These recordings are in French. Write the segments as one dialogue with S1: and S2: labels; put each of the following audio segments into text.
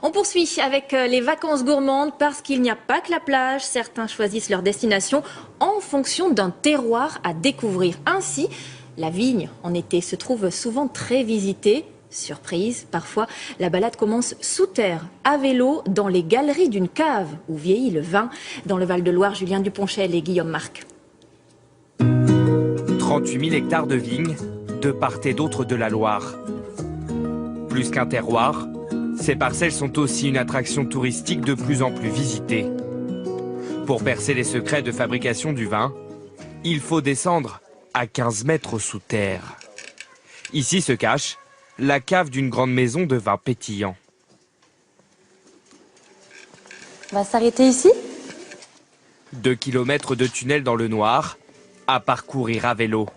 S1: On poursuit avec les vacances gourmandes parce qu'il n'y a pas que la plage. Certains choisissent leur destination en fonction d'un terroir à découvrir. Ainsi, la vigne en été se trouve souvent très visitée. Surprise, parfois, la balade commence sous terre, à vélo, dans les galeries d'une cave où vieillit le vin. Dans le Val-de-Loire, Julien Duponchel et Guillaume Marc.
S2: 38 000 hectares de vignes, de part et d'autre de la Loire. Plus qu'un terroir, ces parcelles sont aussi une attraction touristique de plus en plus visitée. Pour percer les secrets de fabrication du vin, il faut descendre à 15 mètres sous terre. Ici se cache la cave d'une grande maison de vin pétillant.
S3: On va s'arrêter ici.
S2: 2 kilomètres de tunnel dans le noir, à parcourir à vélo,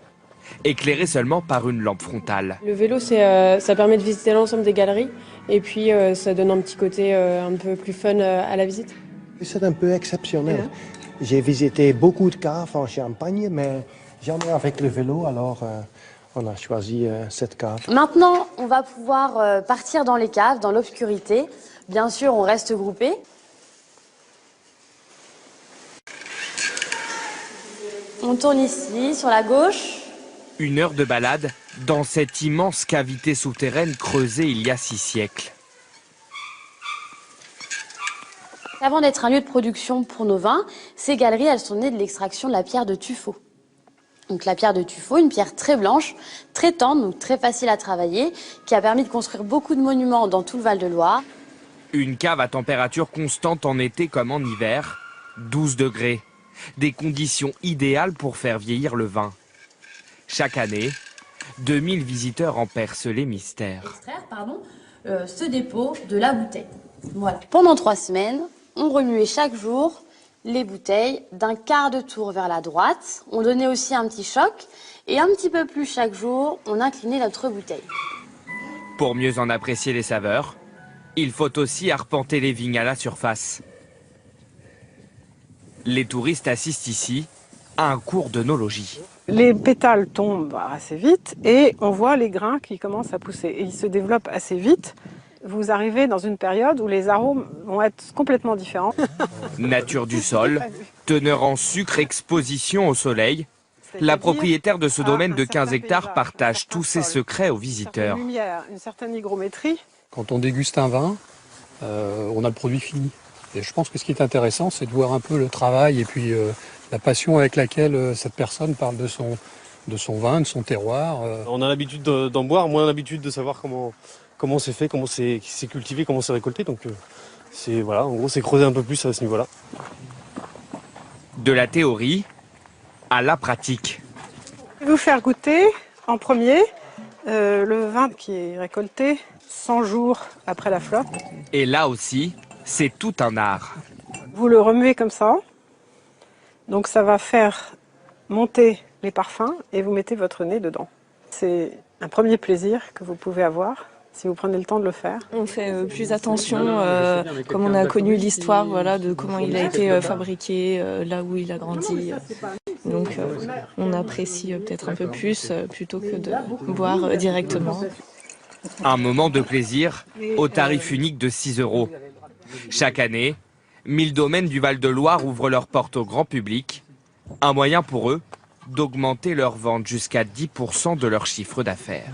S2: éclairé seulement par une lampe frontale.
S4: Le vélo, ça permet de visiter l'ensemble des galeries et puis ça donne un petit côté un peu plus fun à la visite.
S5: C'est un peu exceptionnel. J'ai visité beaucoup de caves en Champagne, mais jamais avec le vélo, alors on a choisi cette cave.
S3: Maintenant, on va pouvoir partir dans les caves, dans l'obscurité. Bien sûr, on reste groupé. On tourne ici, sur la gauche.
S2: 1 heure de balade dans cette immense cavité souterraine creusée il y a 6 siècles.
S3: Avant d'être un lieu de production pour nos vins, ces galeries, elles sont nées de l'extraction de la pierre de tuffeau. Donc la pierre de tuffeau, une pierre très blanche, très tendre, donc très facile à travailler, qui a permis de construire beaucoup de monuments dans tout le Val-de-Loire.
S2: Une cave à température constante en été comme en hiver, 12 degrés. Des conditions idéales pour faire vieillir le vin. Chaque année, 2000 visiteurs en percent les mystères.
S3: Extraire, ce dépôt de la bouteille. Voilà. Pendant 3 semaines, on remuait chaque jour les bouteilles d'un quart de tour vers la droite. On donnait aussi un petit choc et un petit peu plus chaque jour, on inclinait notre bouteille.
S2: Pour mieux en apprécier les saveurs, il faut aussi arpenter les vignes à la surface. Les touristes assistent ici à un cours d'œnologie.
S6: Les pétales tombent assez vite et on voit les grains qui commencent à pousser. Et ils se développent assez vite. Vous arrivez dans une période où les arômes vont être complètement différents.
S2: Nature du sol, teneur en sucre, exposition au soleil. La propriétaire de ce domaine de 15 hectares partage tous ses secrets aux visiteurs.
S6: Une certaine hygrométrie.
S7: Quand on déguste un vin, on a le produit fini. Et je pense que ce qui est intéressant, c'est de voir un peu le travail et puis la passion avec laquelle cette personne parle de son vin, de son terroir.
S8: On a l'habitude d'en boire, moins l'habitude de savoir comment c'est fait, comment c'est cultivé, comment c'est récolté. Donc voilà, en gros, c'est creuser un peu plus à ce niveau-là.
S2: De la théorie à la pratique.
S6: Je vais vous faire goûter en premier le vin qui est récolté 100 jours après la flotte.
S2: Et là aussi, c'est tout un art.
S6: Vous le remuez comme ça, donc ça va faire monter les parfums et vous mettez votre nez dedans. C'est un premier plaisir que vous pouvez avoir si vous prenez le temps de le faire.
S9: On fait plus attention, comme on a connu l'histoire de comment il a été fabriqué, là où il a grandi. Donc on apprécie peut-être un peu plus plutôt que de boire directement.
S2: Un moment de plaisir au tarif unique de 6 €. Chaque année, 1000 domaines du Val-de-Loire ouvrent leurs portes au grand public. Un moyen pour eux d'augmenter leurs ventes jusqu'à 10% de leur chiffre d'affaires.